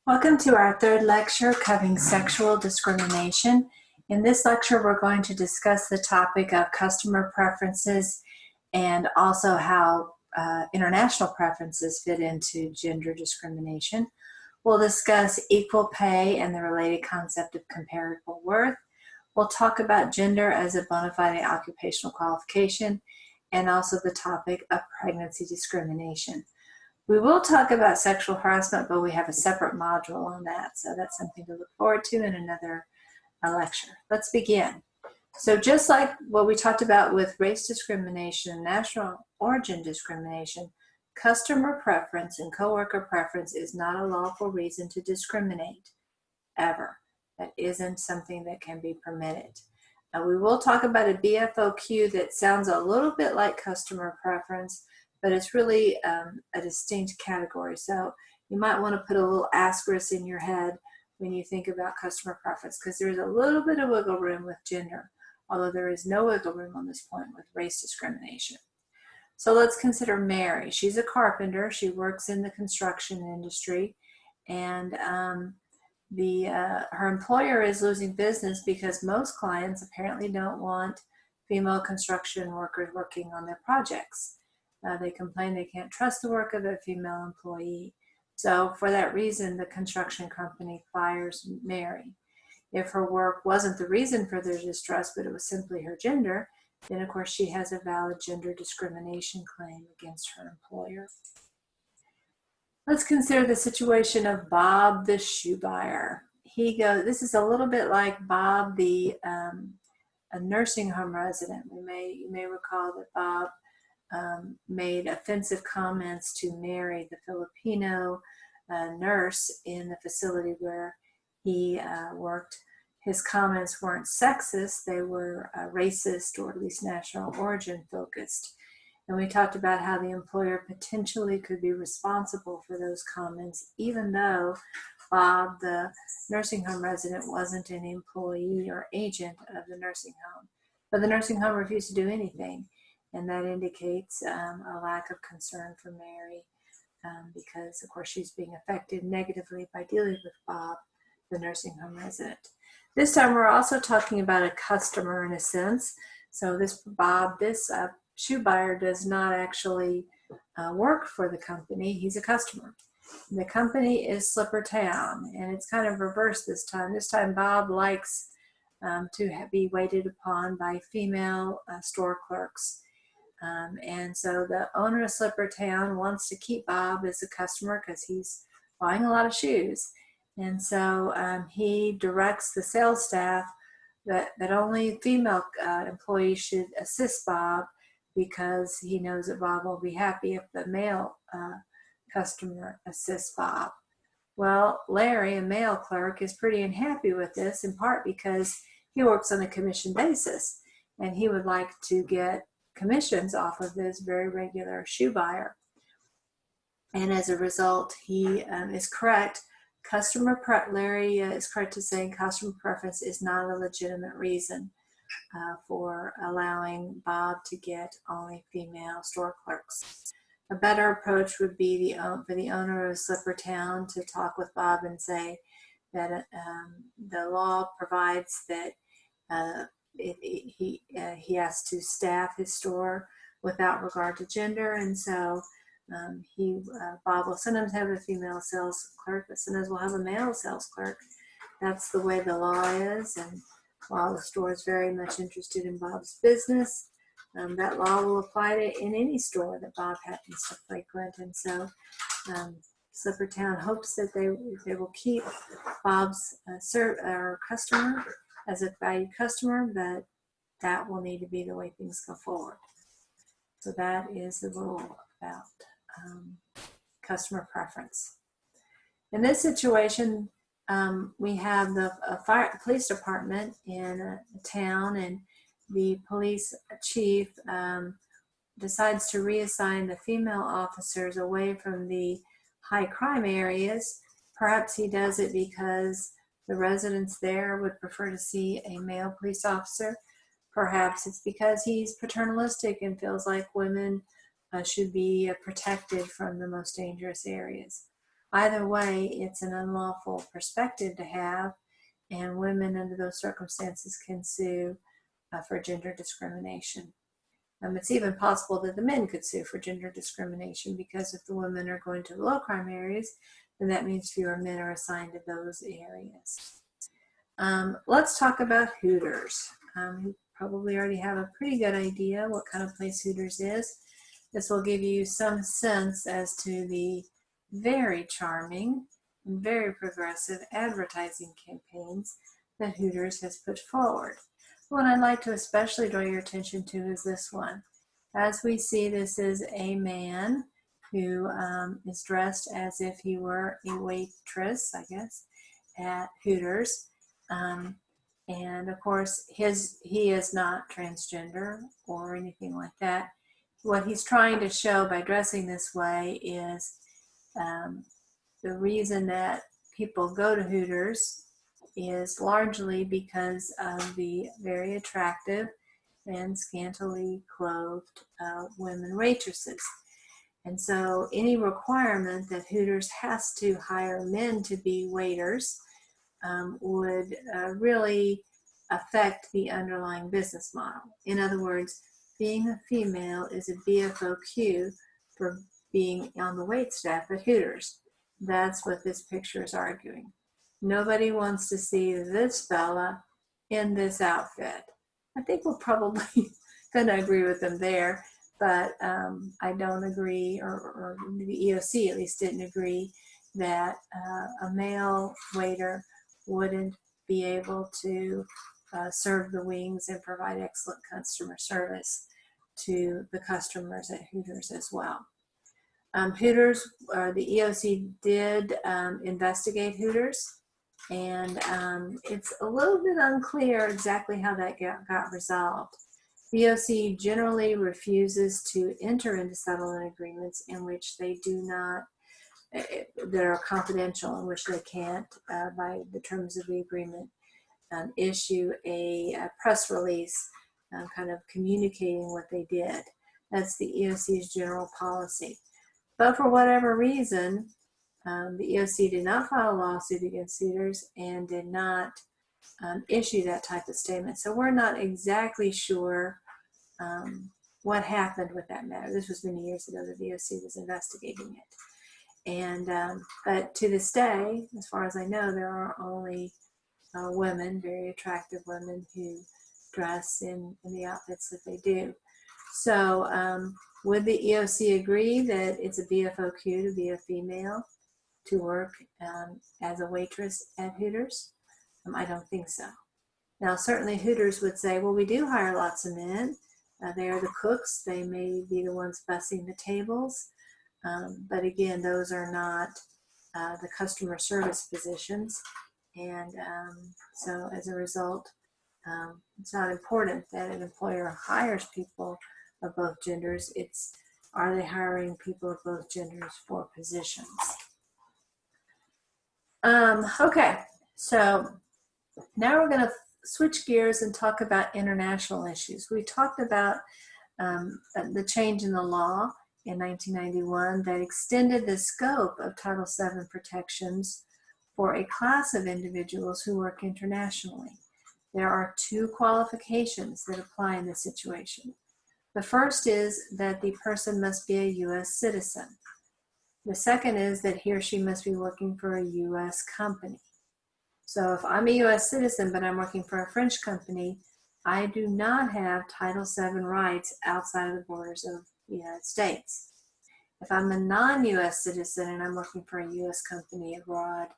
Welcome to our third lecture covering sexual discrimination. In this lecture, we're going to discuss the topic of customer preferences and also how international preferences fit into gender discrimination. We'll discuss equal pay and the related concept of comparable worth. We'll talk about gender as a bona fide occupational qualification and also the topic of pregnancy discrimination. We will talk about sexual harassment, but we have a separate module on that, so that's something to look forward to in another lecture. Let's begin. So just like what we talked about with race discrimination and national origin discrimination, customer preference and coworker preference is not a lawful reason to discriminate, ever. That isn't something that can be permitted. We will talk about a BFOQ that sounds a little bit like customer preference, but it's really a distinct category. So you might want to put a little asterisk in your head when you think about customer preference, because there's a little bit of wiggle room with gender, although there is no wiggle room on this point with race discrimination. So let's consider Mary. She's a carpenter. She works in the construction industry, and her employer is losing business because most clients apparently don't want female construction workers working on their projects. They complain they can't trust the work of a female employee. So for that reason, the construction company fires Mary. If her work wasn't the reason for their distrust, but it was simply her gender, then of course she has a valid gender discrimination claim against her employer. Let's consider the situation of Bob the shoe buyer. This is a little bit like Bob the a nursing home resident. You may recall that Bob made offensive comments to Mary, the Filipino nurse in the facility where he worked. His comments weren't sexist, they were racist, or at least national origin focused. And we talked about how the employer potentially could be responsible for those comments, even though Bob, the nursing home resident, wasn't an employee or agent of the nursing home. But the nursing home refused to do anything. And that indicates a lack of concern for Mary because, of course, she's being affected negatively by dealing with Bob, the nursing home resident. This time, we're also talking about a customer in a sense. So this Bob, this shoe buyer does not actually work for the company. He's a customer. The company is Slipper Town, and it's kind of reversed this time. This time, Bob likes to be waited upon by female store clerks. And so the owner of Slipper Town wants to keep Bob as a customer because he's buying a lot of shoes. And so he directs the sales staff that only female employees should assist Bob, because he knows that Bob will be happy if the male customer assists Bob. Well, Larry, a male clerk, is pretty unhappy with this, in part because he works on a commission basis, and he would like to get commissions off of this very regular shoe buyer. And as a result, he is correct. Larry is correct to saying customer preference is not a legitimate reason for allowing Bob to get only female store clerks. A better approach would be for the owner of Slipper Town to talk with Bob and say that the law provides that he has to staff his store without regard to gender, and so Bob will sometimes have a female sales clerk, but sometimes we'll have a male sales clerk. That's the way the law is, and while the store is very much interested in Bob's business, that law will apply to in any store that Bob happens to frequent. And so Slipper Town hopes that they will keep Bob's customer as a valued customer, but that will need to be the way things go forward. So that is the rule about customer preference. In this situation, we have the police department in a town, and the police chief decides to reassign the female officers away from the high crime areas. Perhaps he does it because the residents there would prefer to see a male police officer. Perhaps it's because he's paternalistic and feels like women should be protected from the most dangerous areas. Either way, it's an unlawful perspective to have, and women under those circumstances can sue for gender discrimination. It's even possible that the men could sue for gender discrimination, because if the women are going to the low crime areas, then that means fewer men are assigned to those areas. Let's talk about Hooters. You probably already have a pretty good idea what kind of place Hooters is. This will give you some sense as to the very charming and very progressive advertising campaigns that Hooters has put forward. One I'd like to especially draw your attention to is this one. As we see, this is a man who is dressed as if he were a waitress, I guess, at Hooters. And of course, he is not transgender or anything like that. What he's trying to show by dressing this way is the reason that people go to Hooters is largely because of the very attractive and scantily clothed women waitresses. And so any requirement that Hooters has to hire men to be waiters would really affect the underlying business model. In other words, being a female is a BFOQ for being on the wait staff at Hooters. That's what this picture is arguing. Nobody wants to see this fella in this outfit. I think we're probably going to agree with them there, but I don't agree, or the EOC at least didn't agree, that a male waiter wouldn't be able to serve the wings and provide excellent customer service to the customers at Hooters as well. Hooters, the EOC did investigate Hooters, and it's a little bit unclear exactly how that got resolved. The EOC generally refuses to enter into settlement agreements in which they do not, that are confidential, in which they can't, by the terms of the agreement, issue a press release kind of communicating what they did. That's the EOC's general policy. But for whatever reason, the EOC did not file a lawsuit against Hooters and did not issue that type of statement. So we're not exactly sure what happened with that matter. This was many years ago that the EOC was investigating it. And but to this day, as far as I know, there are only women, very attractive women, who dress in the outfits that they do. So would the EOC agree that it's a BFOQ to be a female to work as a waitress at Hooters? I don't think so. Now, certainly Hooters would say, well, we do hire lots of men. They are the cooks. They may be the ones bussing the tables. But again, those are not the customer service positions. And so as a result, it's not important that an employer hires people of both genders. It's, are they hiring people of both genders for positions? Okay, so now we're going to switch gears and talk about international issues. We talked about the change in the law in 1991 that extended the scope of Title VII protections for a class of individuals who work internationally. There are two qualifications that apply in this situation. The first is that the person must be a U.S. citizen. The second is that he or she must be working for a U.S. company. So if I'm a U.S. citizen but I'm working for a French company, I do not have Title VII rights outside of the borders of the United States. If I'm a non-U.S. citizen and I'm working for a U.S. company abroad,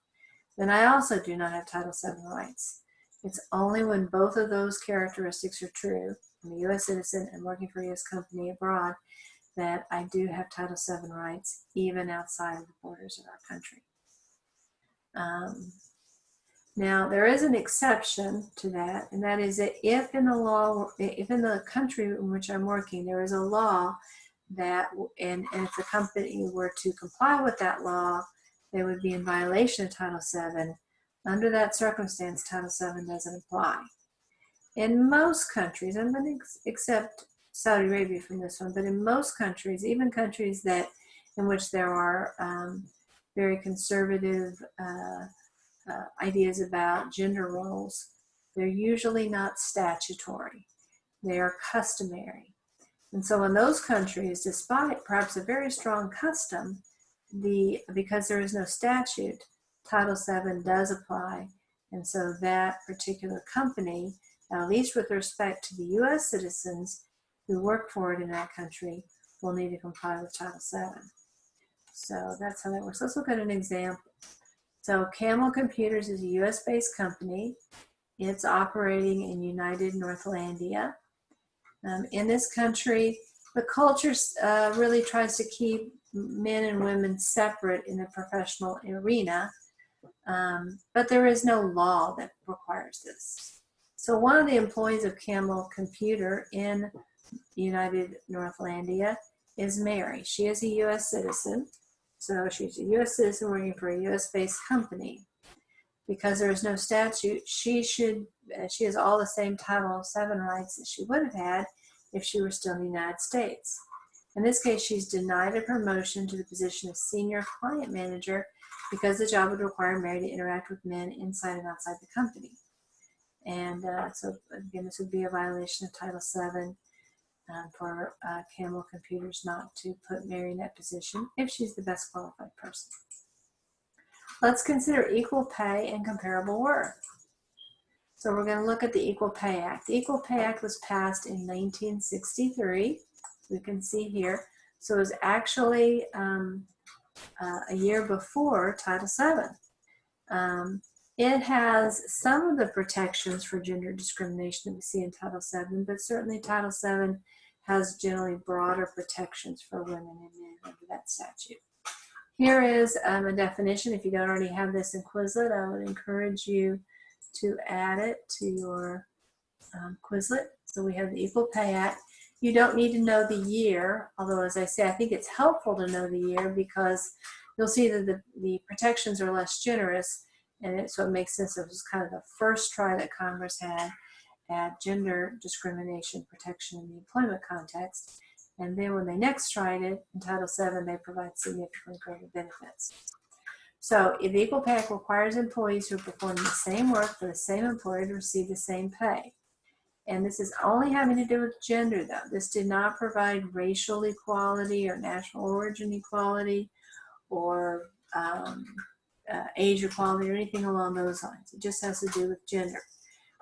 then I also do not have Title VII rights. It's only when both of those characteristics are true, I'm a U.S. citizen and working for a U.S. company abroad, that I do have Title VII rights even outside of the borders of our country. Now, there is an exception to that, and that is that if in the law, if in the country in which I'm working, there is a law that, and if the company were to comply with that law, they would be in violation of Title VII. Under that circumstance, Title VII doesn't apply. In most countries, I'm going to accept Saudi Arabia from this one, but in most countries, even countries that in which there are very conservative ideas about gender roles, they're usually not statutory. They are customary. And so in those countries, despite perhaps a very strong custom, because there is no statute, Title VII does apply. And so that particular company, at least with respect to the U.S. citizens who work for it in that country, will need to comply with Title VII. So that's how that works. Let's look at an example. So Camel Computers is a U.S.-based company. It's operating in United Northlandia. In this country, the culture really tries to keep men and women separate in the professional arena, but there is no law that requires this. So one of the employees of Camel Computer in United Northlandia is Mary. She is a U.S. citizen, so she's a U.S. citizen working for a U.S.-based company. Because there is no statute, she has all the same Title VII rights that she would have had if she were still in the United States. In this case, she's denied a promotion to the position of senior client manager because the job would require Mary to interact with men inside and outside the company. And so again, this would be a violation of Title VII for Camel Computers not to put Mary in that position if she's the best qualified person. Let's consider equal pay and comparable work. So we're going to look at the Equal Pay Act. The Equal Pay Act was passed in 1963. We can see here. So it was actually a year before Title VII. It has some of the protections for gender discrimination that we see in Title VII, but certainly Title VII has generally broader protections for women and men under that statute. Here is a definition. If you don't already have this in Quizlet, I would encourage you to add it to your Quizlet. So we have the Equal Pay Act. You don't need to know the year, although as I say, I think it's helpful to know the year because you'll see that the protections are less generous, and so it makes sense. It was kind of the first try that Congress had at gender discrimination protection in the employment context. And then when they next tried it, in Title VII, they provide significantly greater benefits. So if the Equal Pay Act requires employees who perform the same work for the same employer to receive the same pay. And this is only having to do with gender, though. This did not provide racial equality or national origin equality or age equality or anything along those lines. It just has to do with gender.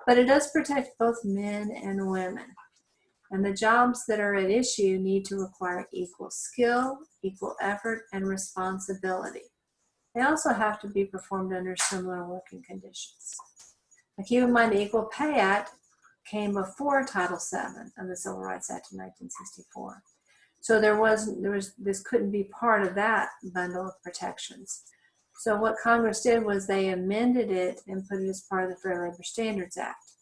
But it does protect both men and women. And the jobs that are at issue need to require equal skill, equal effort, and responsibility. They also have to be performed under similar working conditions. Now keep in mind the Equal Pay Act came before Title VII of the Civil Rights Act of 1964. So this couldn't be part of that bundle of protections. So what Congress did was they amended it and put it as part of the Fair Labor Standards Act.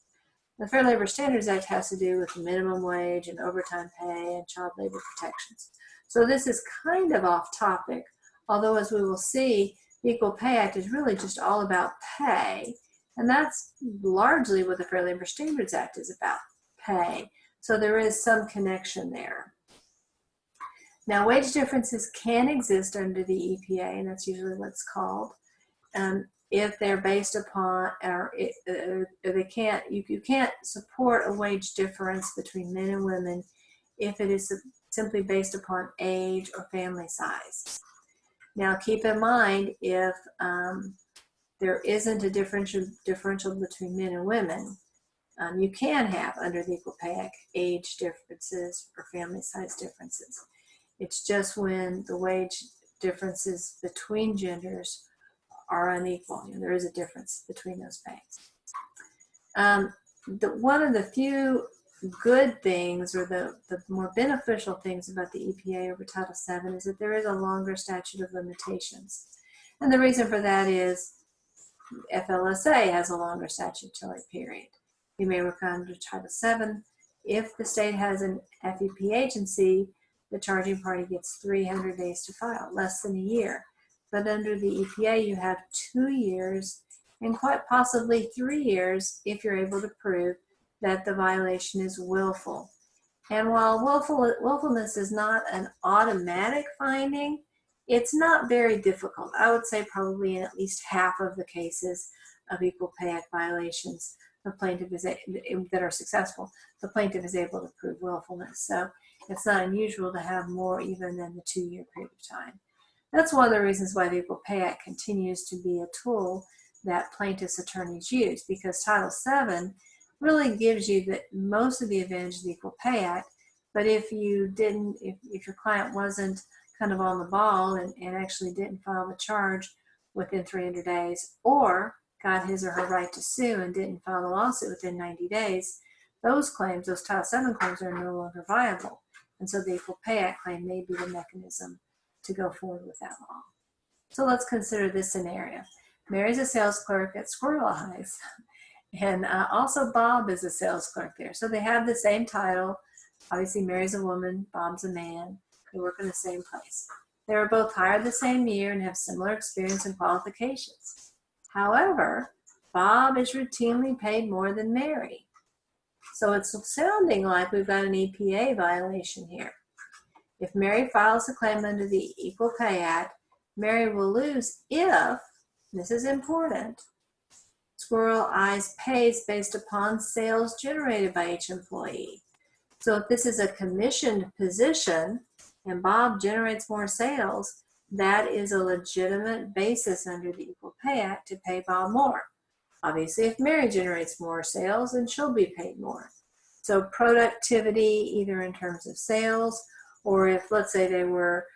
The Fair Labor Standards Act has to do with minimum wage and overtime pay and child labor protections. So this is kind of off topic, although as we will see, the Equal Pay Act is really just all about pay, and that's largely what the Fair Labor Standards Act is about, pay. So there is some connection there. Now, wage differences can exist under the EPA, and that's usually what it's called, if they're based upon, or they can't, you can't support a wage difference between men and women if it is simply based upon age or family size. Now, keep in mind, if there isn't a differential between men and women, you can have, under the Equal Pay Act, age differences or family size differences. It's just when the wage differences between genders are unequal. There is a difference between those pays. One of the few good things, or the more beneficial things about the EPA over Title VII, is that there is a longer statute of limitations. And the reason for that is FLSA has a longer statutory period. You may work under Title VII. If the state has an FEP agency, the charging party gets 300 days to file, less than a year. But under the EPA, you have 2 years and quite possibly 3 years if you're able to prove that the violation is willful. And while willfulness is not an automatic finding, It's not very difficult. I would say probably in at least half of the cases of Equal Pay Act violations, the plaintiff is that are successful, the plaintiff is able to prove willfulness. So it's not unusual to have more even than the 2-year period of time. That's one of the reasons why the Equal Pay Act continues to be a tool that plaintiffs' attorneys use, because Title VII really gives you most of the advantage of the Equal Pay Act. But if you didn't, if your client wasn't kind of on the ball and actually didn't file the charge within 300 days, or got his or her right to sue and didn't file the lawsuit within 90 days, those claims, those Title VII claims, are no longer viable. And so the Equal Pay Act claim may be the mechanism to go forward with that law. So let's consider this scenario. Mary's a sales clerk at Squirrel Eyes, and also Bob is a sales clerk there. So they have the same title. Obviously, Mary's a woman, Bob's a man. They work in the same place. They were both hired the same year and have similar experience and qualifications. However, Bob is routinely paid more than Mary. So it's sounding like we've got an EPA violation here. If Mary files a claim under the Equal Pay Act, Mary will lose if, this is important, Squirrel Eyes pays based upon sales generated by each employee. So if this is a commissioned position and Bob generates more sales, that is a legitimate basis under the Equal Pay Act to pay Bob more. Obviously, if Mary generates more sales, then she'll be paid more. So productivity, either in terms of sales, or if, let's say, they were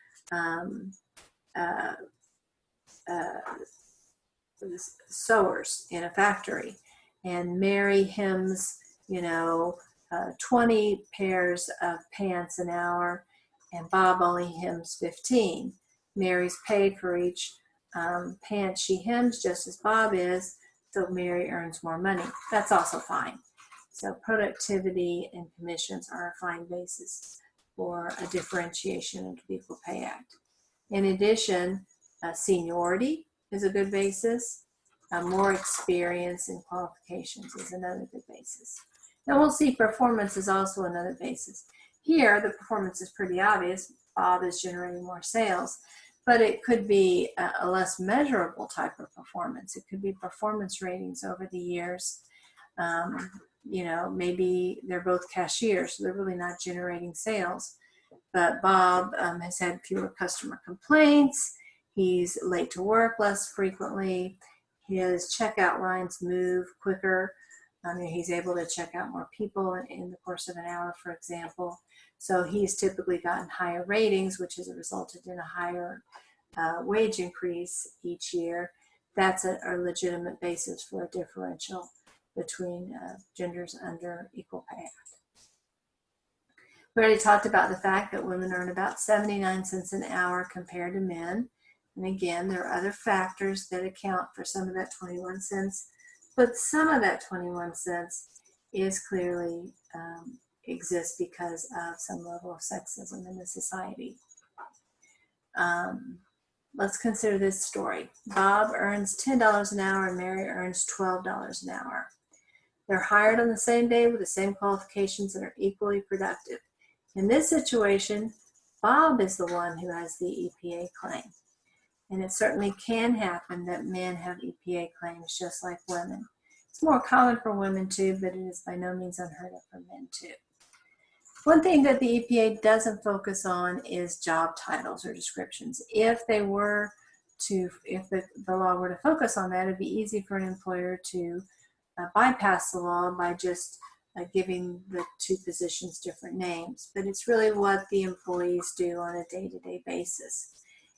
sewers in a factory, and Mary hems, 20 pairs of pants an hour, and Bob only hems 15. Mary's paid for each pant she hems just as Bob is, so Mary earns more money. That's also fine. So productivity and commissions are a fine basis for a differentiation under the Equal Pay Act. In addition, seniority is a good basis. More experience and qualifications is another good basis. And we'll see performance is also another basis. Here, the performance is pretty obvious. Bob is generating more sales, but it could be a less measurable type of performance. It could be performance ratings over the years. Maybe they're both cashiers, so they're really not generating sales. But Bob has had fewer customer complaints. He's late to work less frequently. His checkout lines move quicker. He's able to check out more people in the course of an hour, for example. So he's typically gotten higher ratings, which has resulted in a higher wage increase each year. That's a legitimate basis for a differential between genders under Equal Pay Act. We already talked about the fact that women earn about 79 cents an hour compared to men. And again, there are other factors that account for some of that 21 cents, but some of that 21 cents is clearly exists because of some level of sexism in the society. Let's consider this story. Bob earns $10 an hour and Mary earns $12 an hour. They're hired on the same day with the same qualifications and are equally productive. In this situation, Bob is the one who has the EPA claim. And it certainly can happen that men have EPA claims just like women. It's more common for women too, but it is by no means unheard of for men too. One thing that the EPA doesn't focus on is job titles or descriptions. If the law were to focus on that, it'd be easy for an employer to bypass the law by just giving the two positions different names. But it's really what the employees do on a day-to-day basis.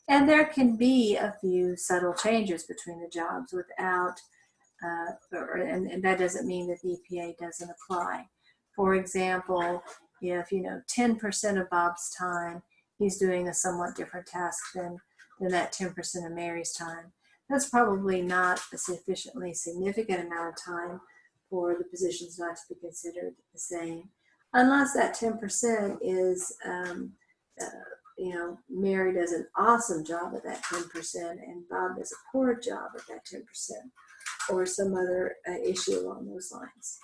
And there can be a few subtle changes between the jobs without, and that doesn't mean that the EPA doesn't apply. For example, if 10% of Bob's time, he's doing a somewhat different task than that 10% of Mary's time, that's probably not a sufficiently significant amount of time for the positions not to be considered the same, unless that 10% is Mary does an awesome job at that 10% and Bob does a poor job at that 10%, or some other issue along those lines.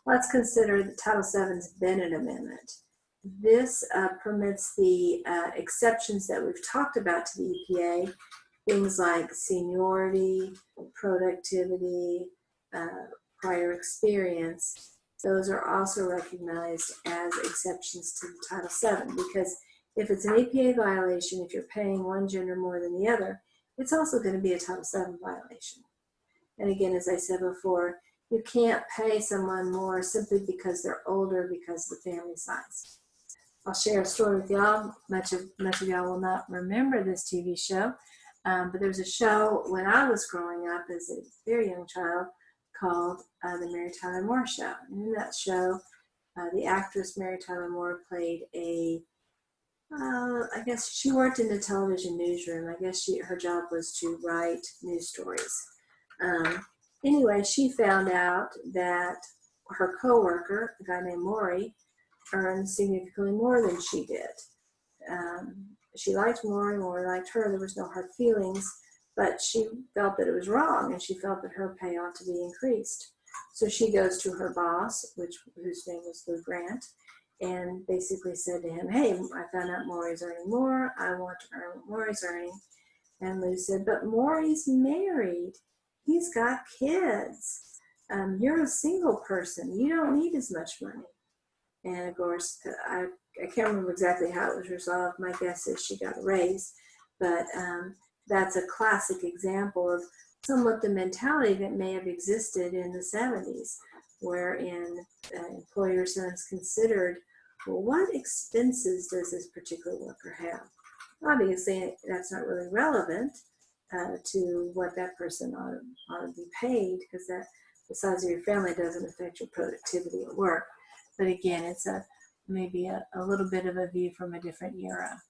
Let's consider the Title VII's Bennett Amendment. this permits the exceptions that we've talked about to the EPA, things like seniority, productivity, prior experience. Those are also recognized as exceptions to the Title VII, because if it's an EPA violation, if you're paying one gender more than the other, it's also going to be a Title VII violation. And again, as I said before, you can't pay someone more simply because they're older because of the family size. I'll share a story with y'all. Much of y'all will not remember this TV show, but there was a show when I was growing up as a very young child called The Mary Tyler Moore Show. And in that show, the actress Mary Tyler Moore played I guess she worked in the television newsroom. I guess her job was to write news stories. Anyway, she found out that her coworker, a guy named Maury, earned significantly more than she did. She liked Maury, Maury liked her. There was no hard feelings, but she felt that it was wrong, and she felt that her pay ought to be increased. So she goes to her boss, whose name was Lou Grant, and basically said to him, "Hey, I found out Maury's earning more. I want to earn what Maury's earning." And Lou said, "But Maury's married. He's got kids. You're a single person. You don't need as much money." And of course, I can't remember exactly how it was resolved. My guess is she got a raise. But that's a classic example of somewhat the mentality that may have existed in the 70s, wherein employers sometimes considered, well, what expenses does this particular worker have? Obviously, that's not really relevant to what that person ought to be paid, because the size of your family doesn't affect your productivity at work. But again, it's maybe a little bit of a view from a different era.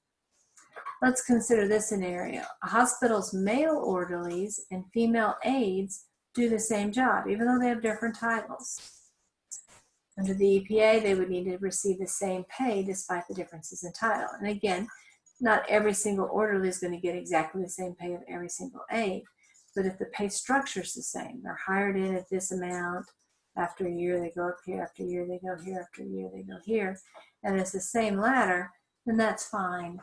Let's consider this scenario. A hospital's male orderlies and female aides do the same job, even though they have different titles. Under the EPA, they would need to receive the same pay despite the differences in title. And again, not every single orderly is going to get exactly the same pay of every single aide, but if the pay structure is the same, they're hired in at this amount, after a year they go up here, after a year they go here, after a year they go here, and it's the same ladder, then that's fine.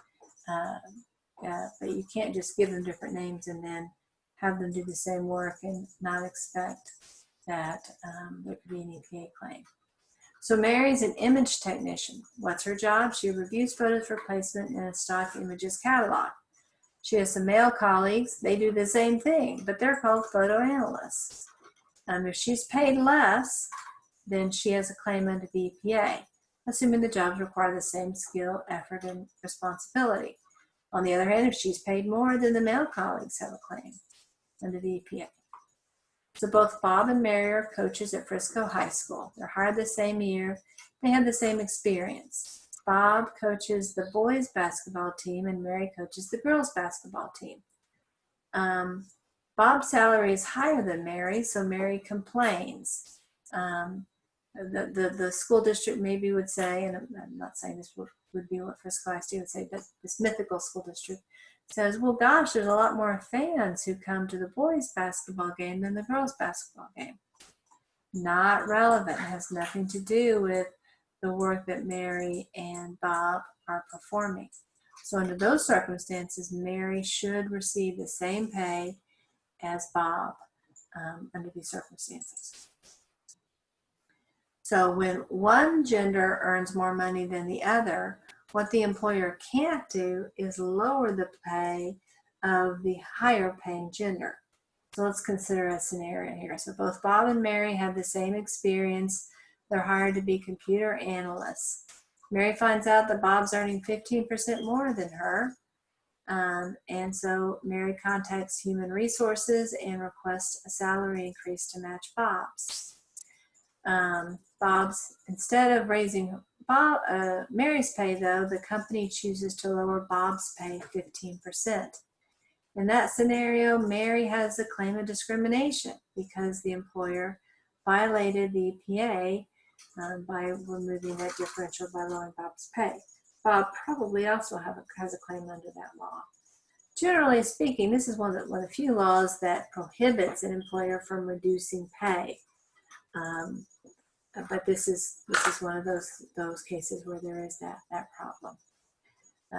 But you can't just give them different names and then have them do the same work and not expect that there could be an EPA claim. So Mary's an image technician. What's her job? She reviews photos for placement in a stock images catalog. She has some male colleagues. They do the same thing, but they're called photo analysts. If she's paid less, then she has a claim under the EPA, assuming the jobs require the same skill, effort, and responsibility. On the other hand, if she's paid more, then the male colleagues have a claim under the EPA. So both Bob and Mary are coaches at Frisco High School. They're hired the same year. They have the same experience. Bob coaches the boys' basketball team and Mary coaches the girls' basketball team. Bob's salary is higher than Mary, so Mary complains. The school district maybe would say, and I'm not saying this would be what Frisco ISD would say, but this mythical school district says, well, gosh, there's a lot more fans who come to the boys' basketball game than the girls' basketball game. Not relevant. It has nothing to do with the work that Mary and Bob are performing. So under those circumstances, Mary should receive the same pay as Bob under these circumstances. So when one gender earns more money than the other, what the employer can't do is lower the pay of the higher paying gender. So let's consider a scenario here. So both Bob and Mary have the same experience. They're hired to be computer analysts. Mary finds out that Bob's earning 15% more than her. And so Mary contacts Human Resources and requests a salary increase to match Bob's. Instead of raising Mary's pay, though, the company chooses to lower Bob's pay 15%. In that scenario, Mary has a claim of discrimination because the employer violated the EPA by removing that differential by lowering Bob's pay. Bob probably also has a claim under that law. Generally speaking, this is one of the few laws that prohibits an employer from reducing pay. but this is one of those cases where there is that problem.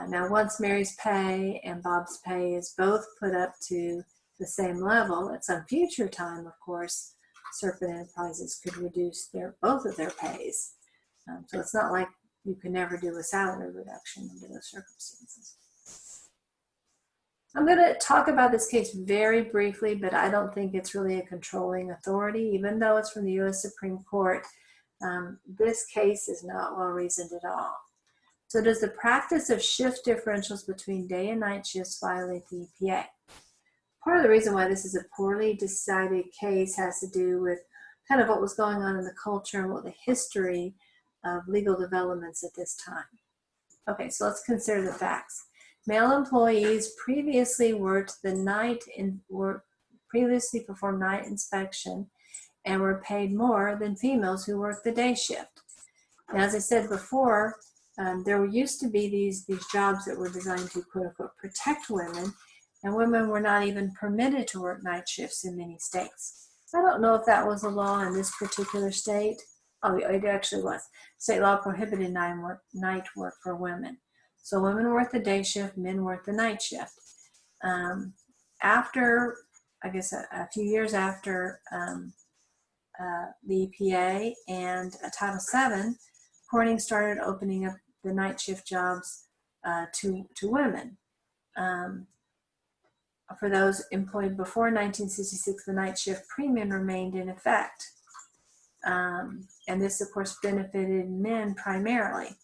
Now, once Mary's pay and Bob's pay is both put up to the same level, at some future time, of course, Serpent Enterprises could reduce both of their pays. So it's not like you can never do a salary reduction under those circumstances. I'm going to talk about this case very briefly, but I don't think it's really a controlling authority, even though it's from the U.S. Supreme Court. This case is not well reasoned at all. So does the practice of shift differentials between day and night shifts violate the EPA? Part of the reason why this is a poorly decided case has to do with kind of what was going on in the culture and what the history of legal developments at this time. Okay, so let's consider the facts. Male employees previously previously performed night inspection and were paid more than females who worked the day shift. Now, as I said before, there used to be these jobs that were designed to, quote unquote, protect women, and women were not even permitted to work night shifts in many states. I don't know if that was a law in this particular state. Oh, it actually was. State law prohibited night work for women. So women worked the day shift, men worked the night shift. After, I guess, a few years after the EPA and Title VII, Corning started opening up the night shift jobs to women. For those employed before 1966, the night shift premium remained in effect. And this, of course, benefited men primarily.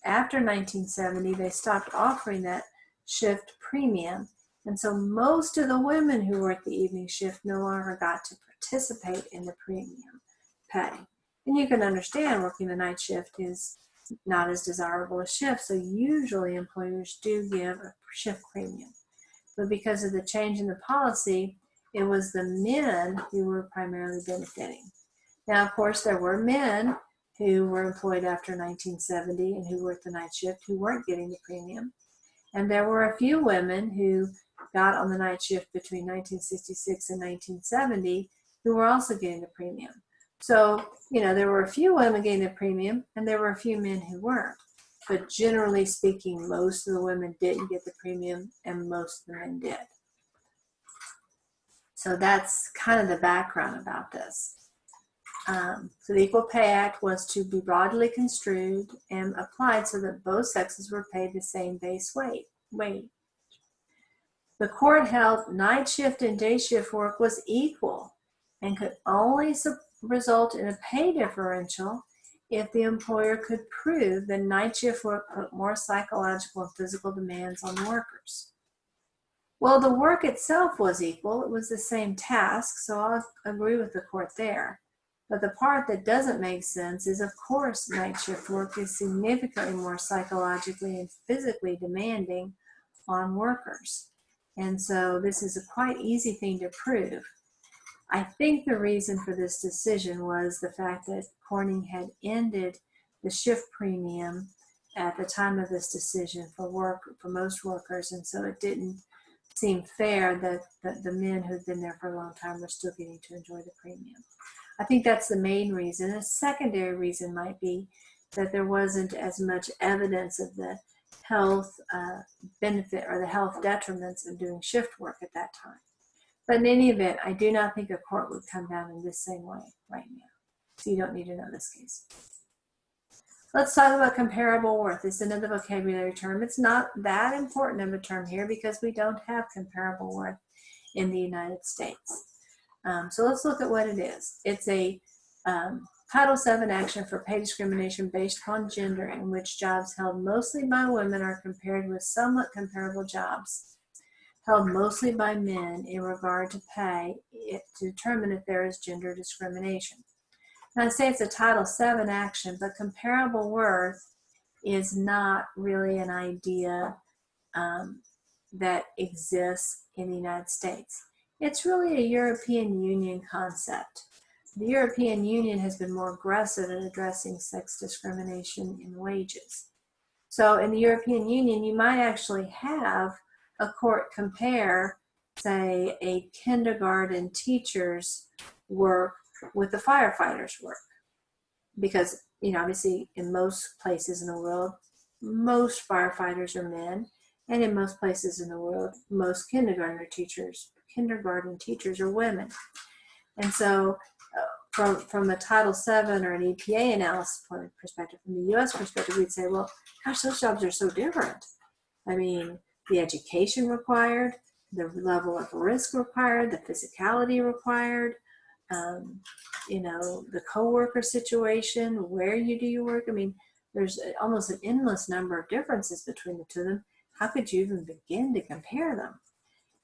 After 1970, they stopped offering that shift premium. And so most of the women who worked the evening shift no longer got to participate in the premium pay. And you can understand working the night shift is not as desirable a shift, so usually employers do give a shift premium. But because of the change in the policy, it was the men who were primarily benefiting. Now, of course, there were men who were employed after 1970 and who worked the night shift who weren't getting the premium. And there were a few women who got on the night shift between 1966 and 1970 who were also getting the premium. So, there were a few women getting the premium and there were a few men who weren't. But generally speaking, most of the women didn't get the premium and most of the men did. So that's kind of the background about this. So the Equal Pay Act was to be broadly construed and applied so that both sexes were paid the same base wage. The court held night shift and day shift work was equal and could only result in a pay differential if the employer could prove that night shift work put more psychological and physical demands on workers. Well, the work itself was equal. It was the same task, so I'll agree with the court there. But the part that doesn't make sense is, of course, night shift work is significantly more psychologically and physically demanding on workers. And so this is a quite easy thing to prove. I think the reason for this decision was the fact that Corning had ended the shift premium at the time of this decision for most workers, and so it didn't seem fair that the men who'd been there for a long time were still getting to enjoy the premium. I think that's the main reason. A secondary reason might be that there wasn't as much evidence of the health benefit or the health detriments of doing shift work at that time. But in any event, I do not think a court would come down in this same way right now. So you don't need to know this case. Let's talk about comparable worth. It's another vocabulary term. It's not that important of a term here because we don't have comparable worth in the United States. So let's look at what it is. It's a Title VII action for pay discrimination based upon gender in which jobs held mostly by women are compared with somewhat comparable jobs held mostly by men in regard to pay to determine if there is gender discrimination. Now, I say it's a Title VII action, but comparable worth is not really an idea that exists in the United States. It's really a European Union concept. The European Union has been more aggressive in addressing sex discrimination in wages. So in the European Union, you might actually have a court compare, say, a kindergarten teacher's work with the firefighter's work. because, obviously in most places in the world, most firefighters are men, and in most places in the world, most kindergarten teachers are women. And so from a Title VII or an EPA analysis perspective, from the U.S. perspective, we'd say, well, gosh, those jobs are so different. I mean, the education required, the level of risk required, the physicality required, the coworker situation, where you do your work. I mean, there's almost an endless number of differences between the two of them. How could you even begin to compare them?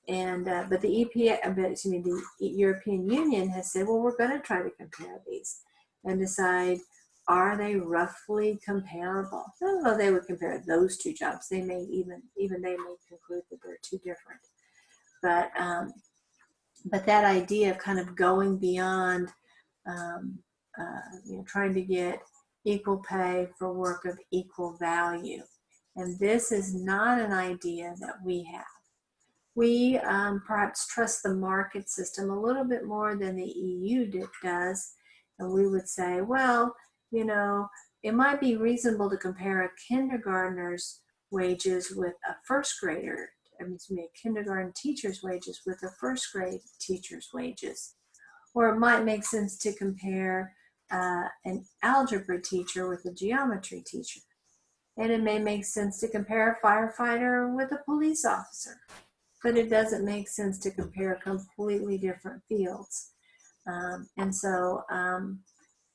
And but the the European Union has said, well, we're going to try to compare these and decide, are they roughly comparable? I don't know if they would compare those two jobs. They may even they may conclude that they're too different. But that idea of kind of going beyond, trying to get equal pay for work of equal value. And this is not an idea that we have. We perhaps trust the market system a little bit more than the EU does. And we would say, well, it might be reasonable to compare a kindergartner's wages with a first grader, a kindergarten teacher's wages with a first grade teacher's wages. Or it might make sense to compare an algebra teacher with a geometry teacher. And it may make sense to compare a firefighter with a police officer. But it doesn't make sense to compare completely different fields. And so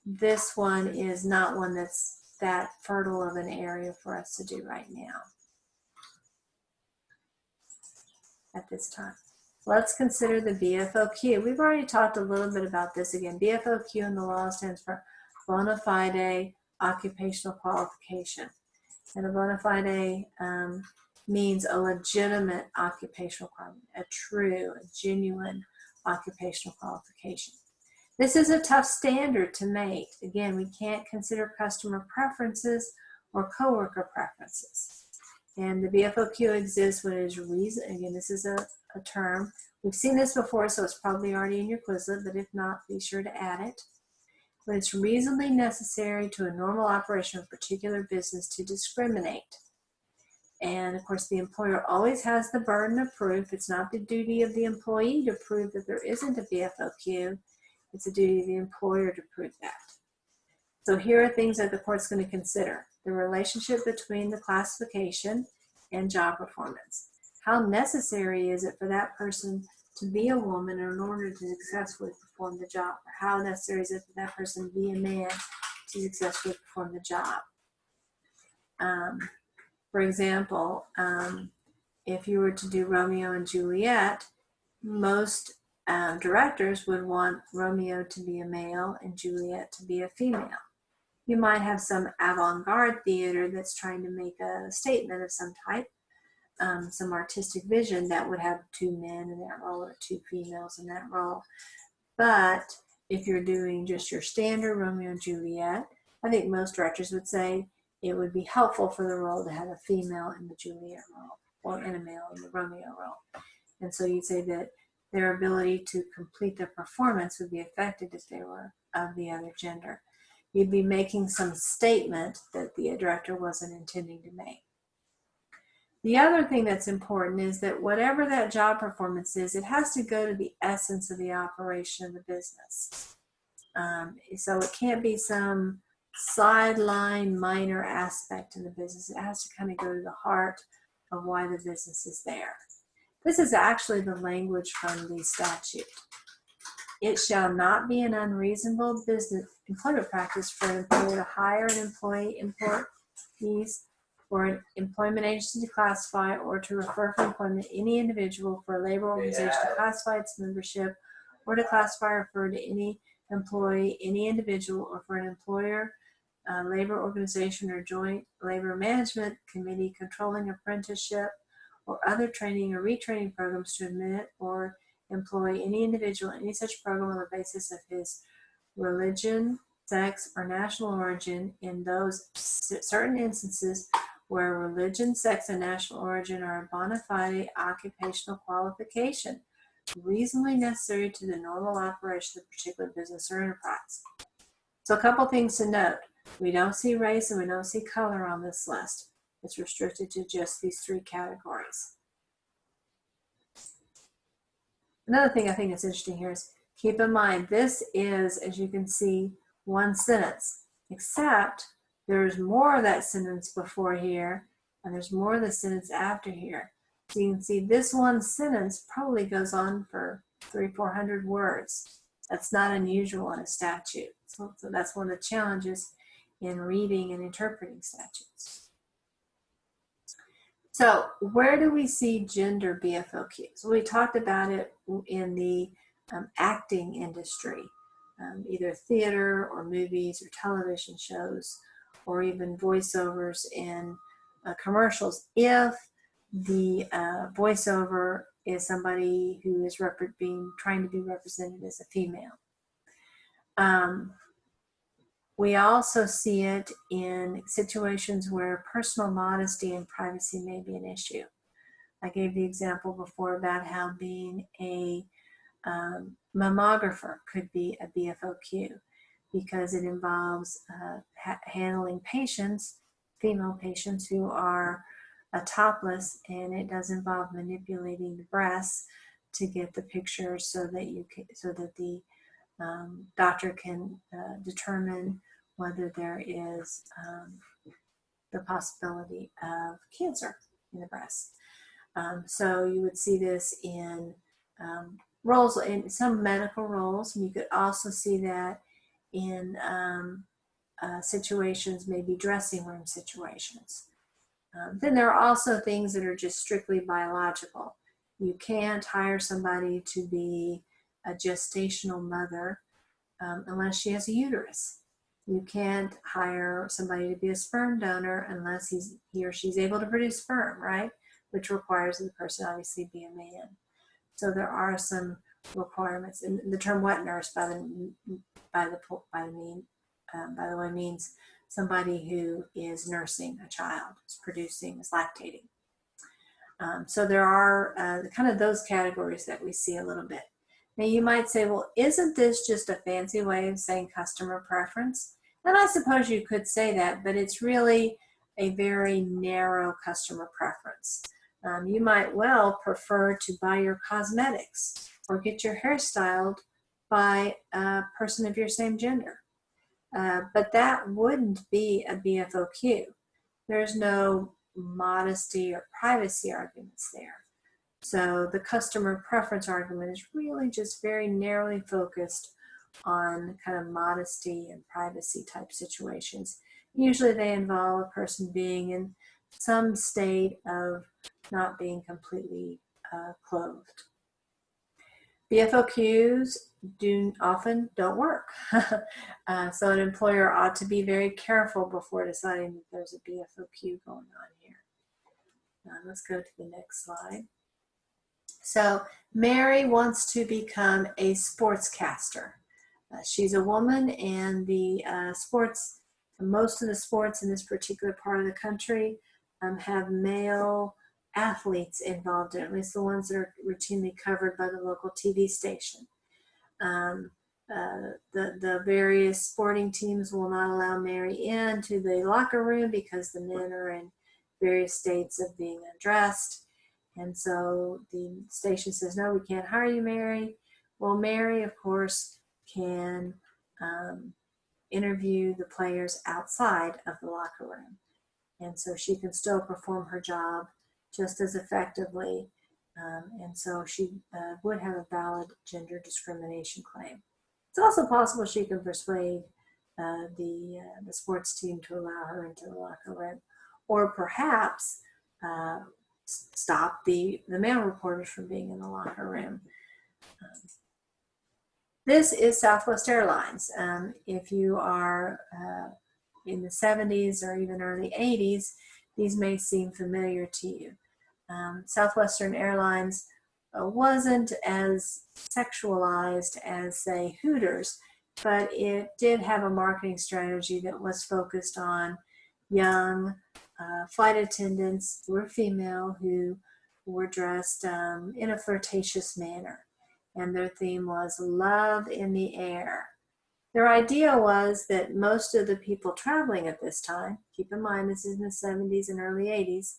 this one is not one that's that fertile of an area for us to do right now at this time. Let's consider the BFOQ. We've already talked a little bit about this again. BFOQ in the law stands for bona fide occupational qualification. And a bona fide means a legitimate occupational requirement, a genuine occupational qualification. This is a tough standard to make. Again, we can't consider customer preferences or coworker preferences. And the BFOQ exists when it is again, this is a term. We've seen this before, so it's probably already in your Quizlet, but if not, be sure to add it. When it's reasonably necessary to a normal operation of a particular business to discriminate. And of course, the employer always has the burden of proof. It's not the duty of the employee to prove that there isn't a BFOQ. It's the duty of the employer to prove that. So here are things that the court's going to consider. The relationship between the classification and job performance. How necessary is it for that person to be a woman in order to successfully perform the job? Or how necessary is it for that person to be a man to successfully perform the job? For example, if you were to do Romeo and Juliet, most directors would want Romeo to be a male and Juliet to be a female. You might have some avant-garde theater that's trying to make a statement of some type, some artistic vision that would have two men in that role or two females in that role. But if you're doing just your standard Romeo and Juliet, I think most directors would say it would be helpful for the role to have a female in the Juliet role or in a male in the Romeo role. And so you'd say that their ability to complete their performance would be affected if they were of the other gender. You'd be making some statement that the director wasn't intending to make. The other thing that's important is that whatever that job performance is, it has to go to the essence of the operation of the business. So it can't be some sideline minor aspect in the business. It has to kind of go to the heart of why the business is there. This is actually the language from the statute. It shall not be an unreasonable business employment practice for an employer to hire an employees for an employment agency to classify or to refer for employment any individual for a labor organization to classify its membership or to classify or refer to any employee, any individual, or for an employer, labor organization, or joint labor management committee controlling apprenticeship or other training or retraining programs to admit or employ any individual in any such program on the basis of his religion, sex, or national origin in those certain instances where religion, sex, and national origin are a bona fide occupational qualification reasonably necessary to the normal operation of a particular business or enterprise. So a couple things to note. We don't see race and we don't see color on this list. It's restricted to just these 3 categories. Another thing I think is interesting here is keep in mind this is, as you can see, one sentence, except there's more of that sentence before here and there's more of the sentence after here. So you can see this one sentence probably goes on for 300-400 words. That's not unusual in a statute. So that's one of the challenges in reading and interpreting statutes. So where do we see gender BFOQs? We talked about it in the acting industry, either theater or movies or television shows, or even voiceovers in commercials. If the voiceover is somebody who is trying to be represented as a female. We also see it in situations where personal modesty and privacy may be an issue. I gave the example before about how being a mammographer could be a BFOQ because it involves handling patients, female patients who are topless, and it does involve manipulating the breasts to get the picture so that the doctor can determine whether there is the possibility of cancer in the breast. So you would see this in roles, in some medical roles, and you could also see that in situations, maybe dressing room situations. Then there are also things that are just strictly biological. You can't hire somebody to be a gestational mother unless she has a uterus. You can't hire somebody to be a sperm donor unless he or she's able to produce sperm, right? Which requires the person obviously be a man. So there are some requirements. And the term wet nurse, by the way, means somebody who is nursing a child, is producing, is lactating. So there are kind of those categories that we see a little bit. Now you might say, well, isn't this just a fancy way of saying customer preference? And I suppose you could say that, but it's really a very narrow customer preference. You might well prefer to buy your cosmetics or get your hair styled by a person of your same gender. But that wouldn't be a BFOQ. There's no modesty or privacy arguments there. So the customer preference argument is really just very narrowly focused on kind of modesty and privacy type situations. Usually they involve a person being in some state of not being completely clothed. BFOQs often don't work. So an employer ought to be very careful before deciding that there's a BFOQ going on here. Now let's go to the next slide. So Mary wants to become a sportscaster. She's a woman, and most of the sports in this particular part of the country have male athletes involved in it, at least the ones that are routinely covered by the local TV station. The various sporting teams will not allow Mary into the locker room because the men are in various states of being undressed. And so the station says, no, we can't hire you, Mary. Well, Mary, of course, can interview the players outside of the locker room. And so she can still perform her job just as effectively. And so she would have a valid gender discrimination claim. It's also possible she can persuade the sports team to allow her into the locker room, or perhaps stop the male reporters from being in the locker room. This is Southwest Airlines. If you are in the 70s or even early 80s, these may seem familiar to you. Southwestern Airlines wasn't as sexualized as, say, Hooters, but it did have a marketing strategy that was focused on young flight attendants who were female who were dressed in a flirtatious manner. And their theme was love in the air. Their idea was that most of the people traveling at this time, keep in mind this is in the 70s and early 80s,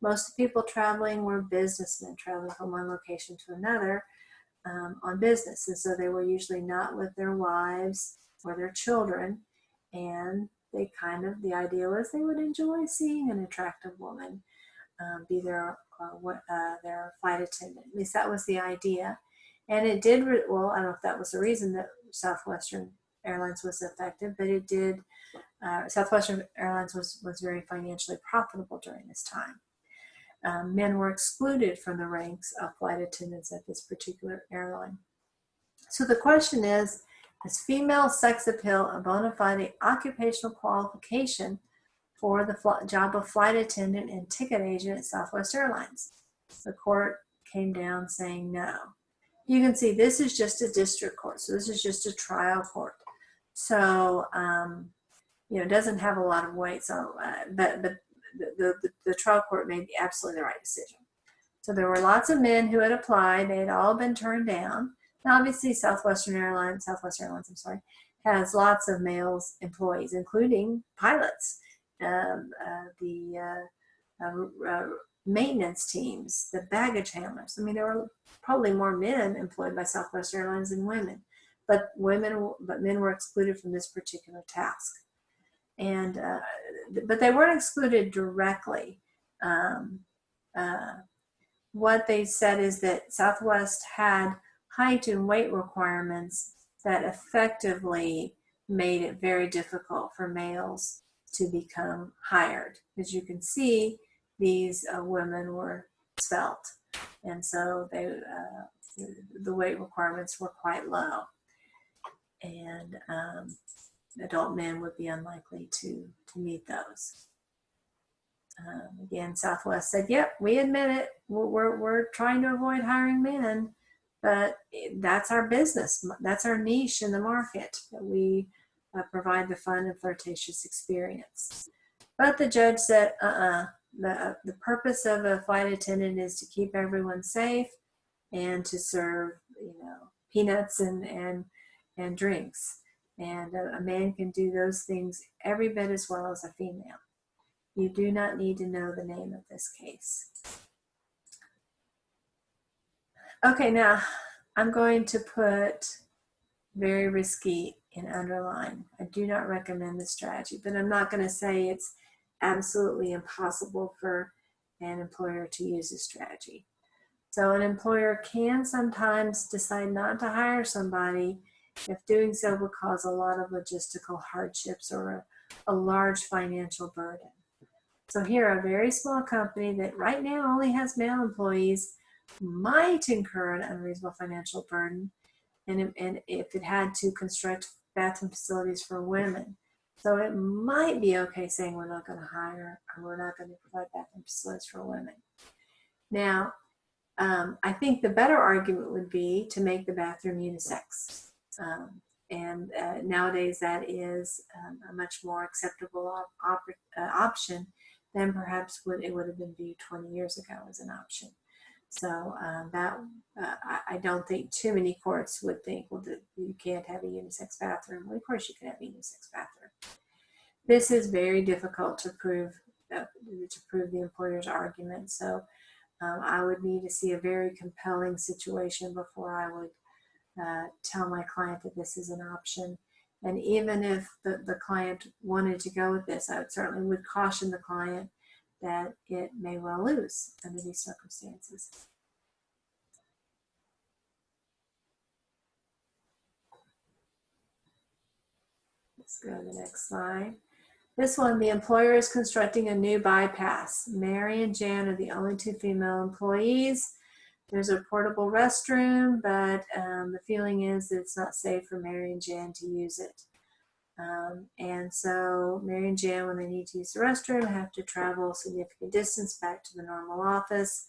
most of the people traveling were businessmen traveling from one location to another on business. And so they were usually not with their wives or their children. And they the idea was they would enjoy seeing an attractive woman be their flight attendant. At least that was the idea. And it did, well, I don't know if that was the reason that Southwestern Airlines was effective, but it did, Southwestern Airlines was very financially profitable during this time. Men were excluded from the ranks of flight attendants at this particular airline. So the question is female sex appeal a bona fide occupational qualification for the job of flight attendant and ticket agent at Southwest Airlines? The court came down saying no. You can see this is just a district court, so this is just a trial court. So, it doesn't have a lot of weight, so, but the trial court made absolutely the right decision. So there were lots of men who had applied. They had all been turned down. Now, obviously, Southwest Airlines, has lots of male employees, including pilots, the maintenance teams, the baggage handlers. I mean, there were probably more men employed by Southwest Airlines than women, but men were excluded from this particular task. And but they weren't excluded directly. What they said is that Southwest had height and weight requirements that effectively made it very difficult for males to become hired. As you can see, these women were svelte, and so the weight requirements were quite low, and adult men would be unlikely to meet those. Again, Southwest said, yep, we admit it. We're trying to avoid hiring men, but that's our business. That's our niche in the market, that we provide the fun and flirtatious experience. But the judge said, the purpose of a flight attendant is to keep everyone safe and to serve, peanuts and drinks. And a man can do those things every bit as well as a female. You do not need to know the name of this case. Okay, now I'm going to put very risky in underline. I do not recommend this strategy, but I'm not going to say it's absolutely impossible for an employer to use this strategy. So an employer can sometimes decide not to hire somebody if doing so would cause a lot of logistical hardships or a large financial burden. So here, a very small company that right now only has male employees might incur an unreasonable financial burden, and if it had to construct bathroom facilities for women. So it might be okay saying we're not going to hire or we're not going to provide bathroom facilities for women. Now, I think the better argument would be to make the bathroom unisex. Nowadays that is a much more acceptable option than perhaps it would have been viewed 20 years ago as an option. So I don't think too many courts would think, well, that you can't have a unisex bathroom. Well, of course you can have a unisex bathroom. This is very difficult to prove the employer's argument. So I would need to see a very compelling situation before I would tell my client that this is an option. And even if the client wanted to go with this, I certainly would caution the client that it may well lose under these circumstances. Let's go to the next slide. This one, the employer is constructing a new bypass. Mary and Jan are the only two female employees. There's a portable restroom, but the feeling is that it's not safe for Mary and Jan to use it. And so Mary and Jan, when they need to use the restroom, have to travel a significant distance back to the normal office.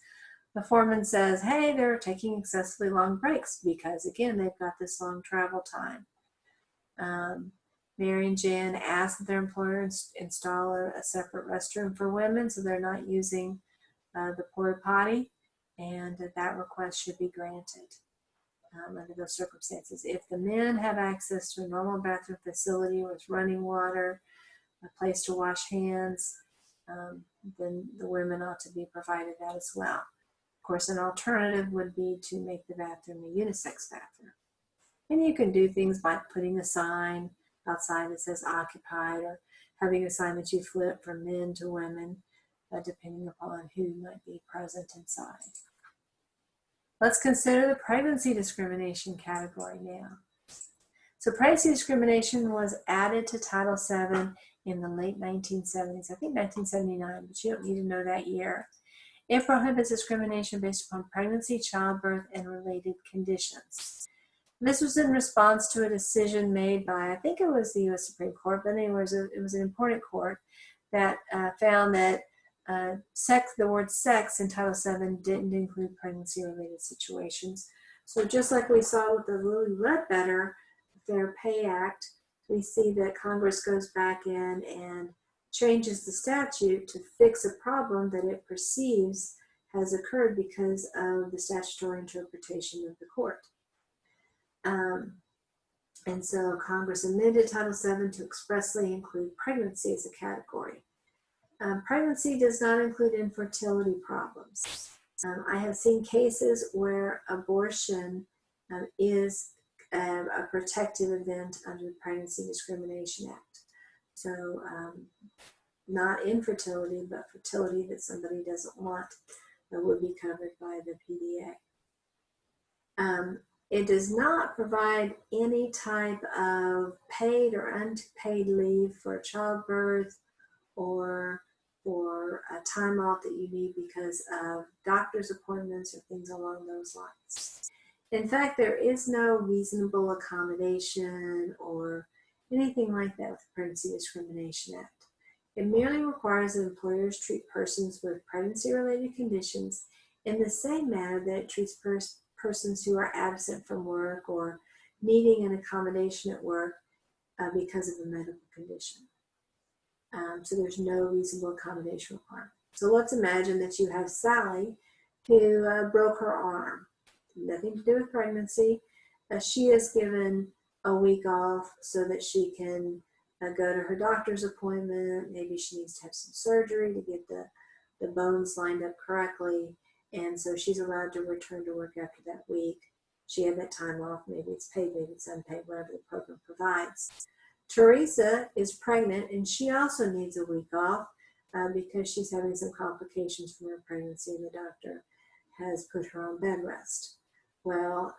The foreman says, hey, they're taking excessively long breaks because, again, they've got this long travel time. Mary and Jan ask that their employer install a separate restroom for women so they're not using the porta potty, and that request should be granted. under those circumstances. If the men have access to a normal bathroom facility with running water, a place to wash hands, then the women ought to be provided that as well. Of course, an alternative would be to make the bathroom a unisex bathroom. And you can do things like putting a sign outside that says occupied, or having a sign that you flip from men to women, depending upon who might be present inside. Let's consider the pregnancy discrimination category now. So pregnancy discrimination was added to Title VII in the late 1970s, I think 1979, but you don't need to know that year. It prohibits discrimination based upon pregnancy, childbirth, and related conditions. This was in response to a decision made by, I think it was the U.S. Supreme Court, but anyways, it was an important court that found that the word sex in Title VII didn't include pregnancy-related situations. So just like we saw with the Lilly Ledbetter Fair Pay Act, we see that Congress goes back in and changes the statute to fix a problem that it perceives has occurred because of the statutory interpretation of the court. And so Congress amended Title VII to expressly include pregnancy as a category. Pregnancy does not include infertility problems. I have seen cases where abortion is a protected event under the Pregnancy Discrimination Act. So not infertility, but fertility that somebody doesn't want would be covered by the PDA. It does not provide any type of paid or unpaid leave for childbirth or for a time off that you need because of doctor's appointments or things along those lines. In fact, there is no reasonable accommodation or anything like that with the Pregnancy Discrimination Act. It merely requires that employers treat persons with pregnancy-related conditions in the same manner that it treats persons who are absent from work or needing an accommodation at work because of a medical condition. So there's no reasonable accommodation requirement. So let's imagine that you have Sally who broke her arm. Nothing to do with pregnancy. She is given a week off so that she can go to her doctor's appointment. Maybe she needs to have some surgery to get the bones lined up correctly. And so she's allowed to return to work after that week. She had that time off. Maybe it's paid, maybe it's unpaid, whatever the program provides. Teresa is pregnant and she also needs a week off because she's having some complications from her pregnancy and the doctor has put her on bed rest. Well,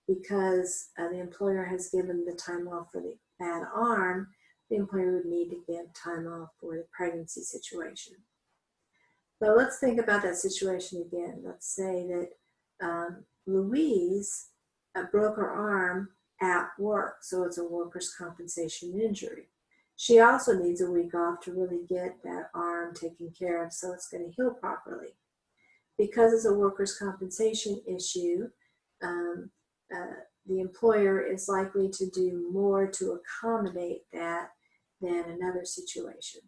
because the employer has given the time off for the bad arm, the employer would need to give time off for the pregnancy situation. But let's think about that situation again. Let's say that Louise broke her arm at work, so it's a workers' compensation injury. She also needs a week off to really get that arm taken care of so it's going to heal properly. Because it's a workers' compensation issue, the employer is likely to do more to accommodate that than another situation.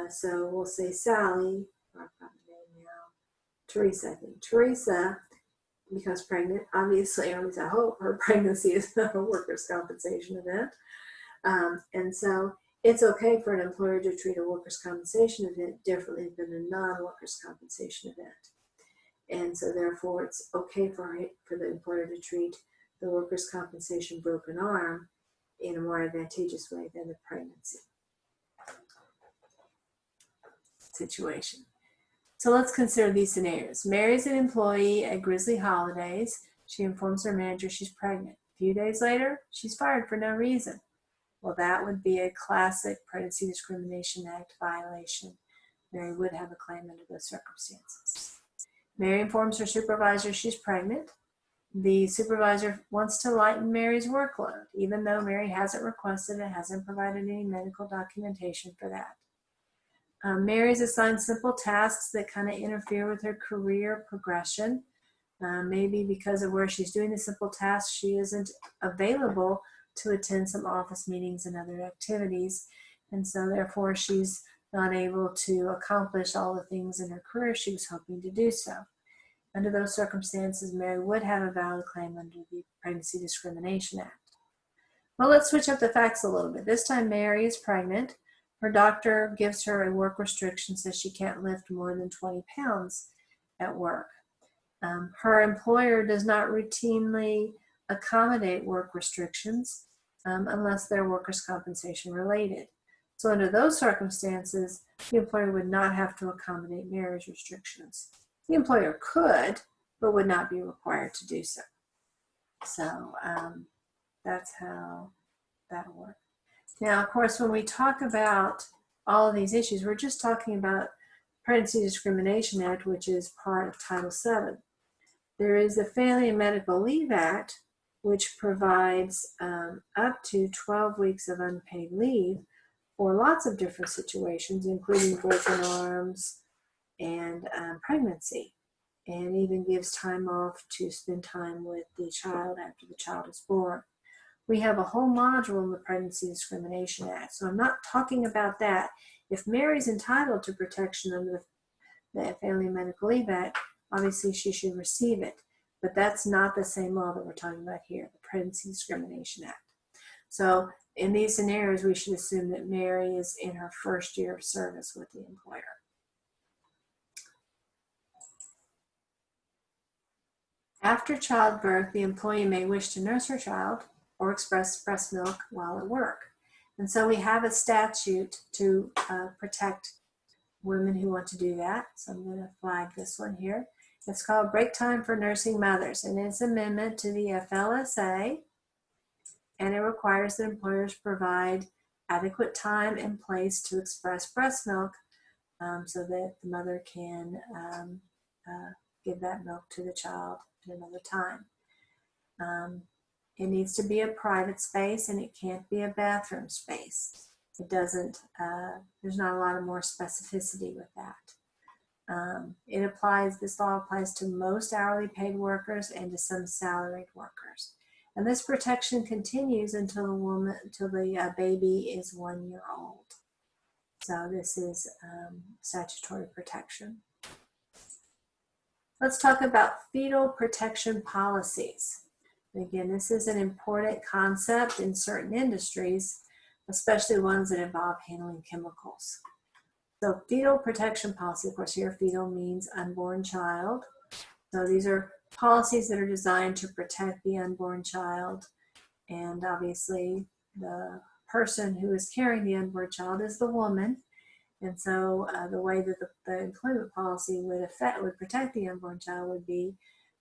So we'll say Sally, or I've got the name now, Teresa, I think. Teresa becomes pregnant. Obviously, at least I hope her pregnancy is not a workers' compensation event. And so it's okay for an employer to treat a workers' compensation event differently than a non-workers' compensation event. And so therefore it's okay for the employer to treat the workers' compensation broken arm in a more advantageous way than the pregnancy situation. So let's consider these scenarios. Mary's an employee at Grizzly Holidays. She informs her manager she's pregnant. A few days later, she's fired for no reason. Well, that would be a classic Pregnancy Discrimination Act violation. Mary would have a claim under those circumstances. Mary informs her supervisor she's pregnant. The supervisor wants to lighten Mary's workload, even though Mary hasn't requested and hasn't provided any medical documentation for that. Mary's assigned simple tasks that kind of interfere with her career progression. Maybe because of where she's doing the simple tasks, she isn't available to attend some office meetings and other activities. And so therefore she's not able to accomplish all the things in her career she was hoping to do so. Under those circumstances, Mary would have a valid claim under the Pregnancy Discrimination Act. Well, let's switch up the facts a little bit. This time Mary is pregnant. Her doctor gives her a work restriction, says she can't lift more than 20 pounds at work. Her employer does not routinely accommodate work restrictions unless they're workers' compensation related. So under those circumstances, the employer would not have to accommodate Mary's restrictions. The employer could, but would not be required to do so. So that's how that'll work. Now, of course, when we talk about all of these issues, we're just talking about Pregnancy Discrimination Act, which is part of Title VII. There is the Family and Medical Leave Act, which provides up to 12 weeks of unpaid leave for lots of different situations, including broken arms and pregnancy, and even gives time off to spend time with the child after the child is born. We have a whole module in the Pregnancy Discrimination Act, so I'm not talking about that. If Mary's entitled to protection under the Family and Medical Leave Act, obviously she should receive it, but that's not the same law that we're talking about here, the Pregnancy Discrimination Act. So in these scenarios, we should assume that Mary is in her first year of service with the employer. After childbirth, the employee may wish to nurse her child or express breast milk while at work. And so we have a statute to protect women who want to do that. So I'm going to flag this one here. It's called Break Time for Nursing Mothers, and it's an amendment to the FLSA, and it requires that employers provide adequate time and place to express breast milk so that the mother can give that milk to the child at another time. It needs to be a private space, and it can't be a bathroom space. It doesn't, there's not a lot of more specificity with that. This law applies to most hourly paid workers and to some salaried workers. And this protection continues until the baby is 1 year old. So this is statutory protection. Let's talk about fetal protection policies. Again, this is an important concept in certain industries, especially ones that involve handling chemicals. So fetal protection policy, of course here fetal means unborn child. So these are policies that are designed to protect the unborn child, and obviously the person who is carrying the unborn child is the woman, and so the way that the employment policy would protect the unborn child would be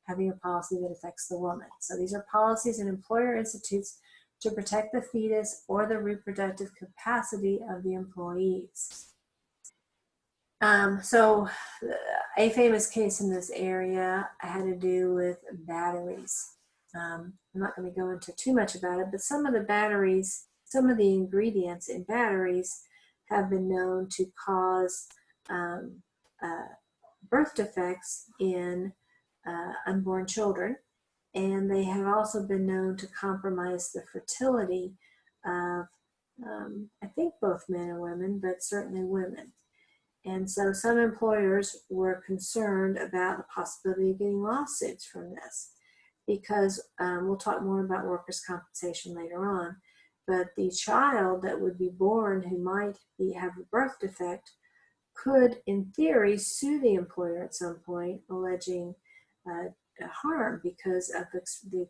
having a policy that affects the woman. So these are policies an employer institutes to protect the fetus or the reproductive capacity of the employees. So a famous case in this area had to do with batteries. I'm not going to go into too much about it, but some of the ingredients in batteries have been known to cause birth defects in unborn children, and they have also been known to compromise the fertility of, I think both men and women, but certainly women. And so some employers were concerned about the possibility of getting lawsuits from this, because we'll talk more about workers' compensation later on, but the child that would be born who might have a birth defect could, in theory, sue the employer at some point, alleging harm because of the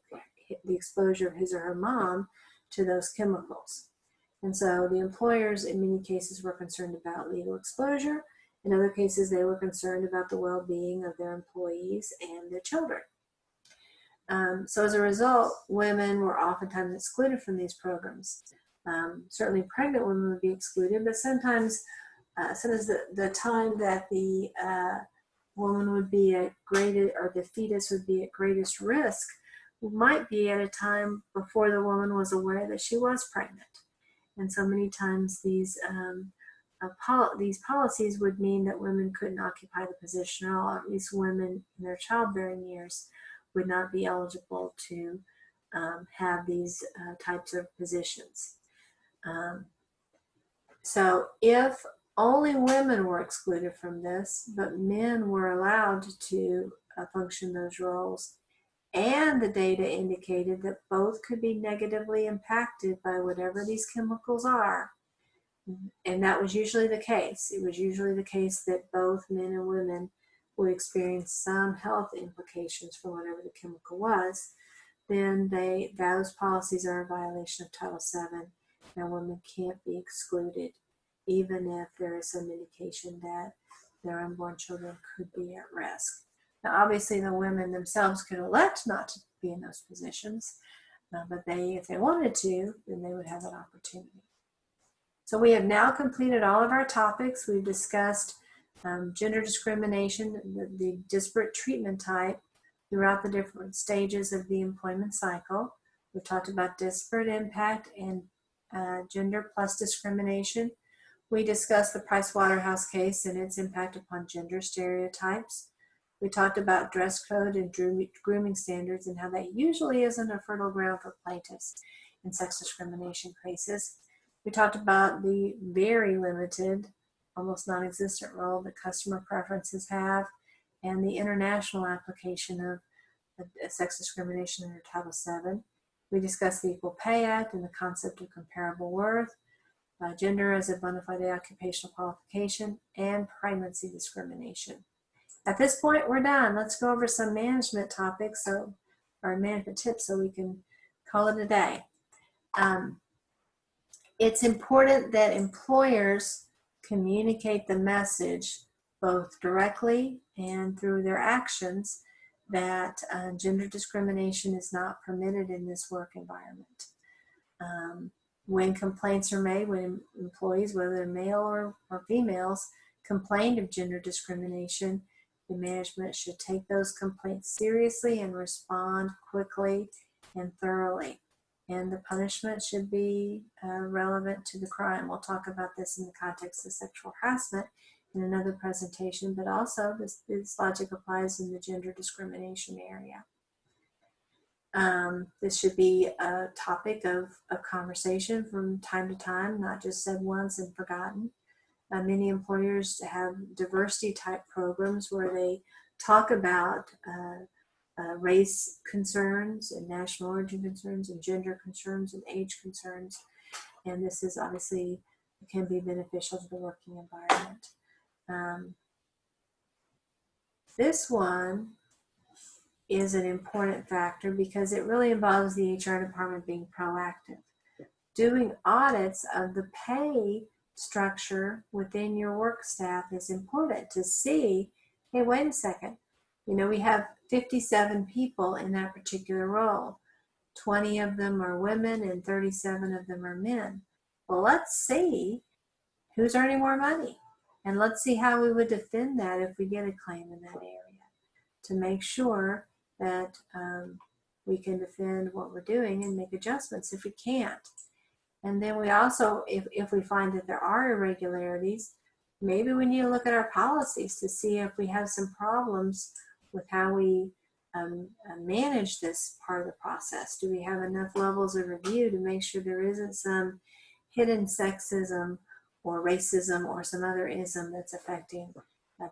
exposure of his or her mom to those chemicals. And so the employers in many cases were concerned about legal exposure. In other cases, they were concerned about the well-being of their employees and their children. So as a result, women were oftentimes excluded from these programs. Certainly pregnant women would be excluded, but sometimes the time that the woman would be at greatest, or the fetus would be at greatest risk, might be at a time before the woman was aware that she was pregnant. And so many times these policies would mean that women couldn't occupy the position at all, or at least women in their childbearing years would not be eligible to have these types of positions. So if only women were excluded from this, but men were allowed to function those roles. And the data indicated that both could be negatively impacted by whatever these chemicals are. And that was usually the case. It was usually the case that both men and women would experience some health implications from whatever the chemical was. Then those policies are a violation of Title VII, and women can't be excluded, even if there is some indication that their unborn children could be at risk. Now, obviously, the women themselves could elect not to be in those positions, but if they wanted to, then they would have that opportunity. So we have now completed all of our topics. We've discussed gender discrimination, the disparate treatment type throughout the different stages of the employment cycle. We've talked about disparate impact and gender plus discrimination. We discussed the Price-Waterhouse case and its impact upon gender stereotypes. We talked about dress code and grooming standards and how that usually isn't a fertile ground for plaintiffs in sex discrimination cases. We talked about the very limited, almost non-existent role that customer preferences have and the international application of sex discrimination under Title VII. We discussed the Equal Pay Act and the concept of comparable worth, gender as a bona fide occupational qualification, and pregnancy discrimination. At this point, we're done. Let's go over some management topics or management tips so we can call it a day. It's important that employers communicate the message both directly and through their actions that gender discrimination is not permitted in this work environment. When complaints are made, when employees, whether they're male or females, complain of gender discrimination, the management should take those complaints seriously and respond quickly and thoroughly. And the punishment should be relevant to the crime. We'll talk about this in the context of sexual harassment in another presentation, but also this logic applies in the gender discrimination area. This should be a topic of conversation from time to time, not just said once and forgotten. Many employers have diversity type programs where they talk about race concerns and national origin concerns and gender concerns and age concerns. And this is obviously can be beneficial to the working environment. This one is an important factor because it really involves the HR department being proactive. Doing audits of the pay structure within your work staff is important to see, hey, wait a second, we have 57 people in that particular role. 20 of them are women and 37 of them are men. Well, let's see who's earning more money. And let's see how we would defend that if we get a claim in that area to make sure that we can defend what we're doing and make adjustments if we can't. And then we also, if we find that there are irregularities, maybe we need to look at our policies to see if we have some problems with how we manage this part of the process. Do we have enough levels of review to make sure there isn't some hidden sexism or racism or some other ism that's affecting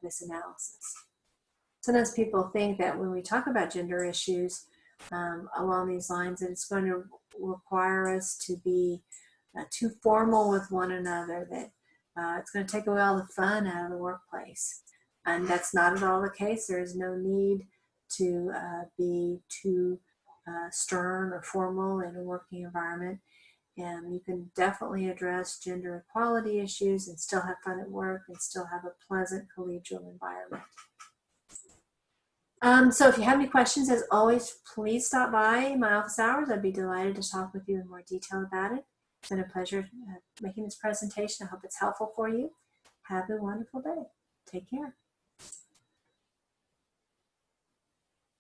this analysis? Sometimes people think that when we talk about gender issues along these lines, that it's going to require us to be too formal with one another, that it's going to take away all the fun out of the workplace. And that's not at all the case. There is no need to be too stern or formal in a working environment. And you can definitely address gender equality issues and still have fun at work and still have a pleasant collegial environment. So if you have any questions, as always, please stop by my office hours. I'd be delighted to talk with you in more detail about it. It's been a pleasure making this presentation. I hope it's helpful for you. Have a wonderful day. Take care.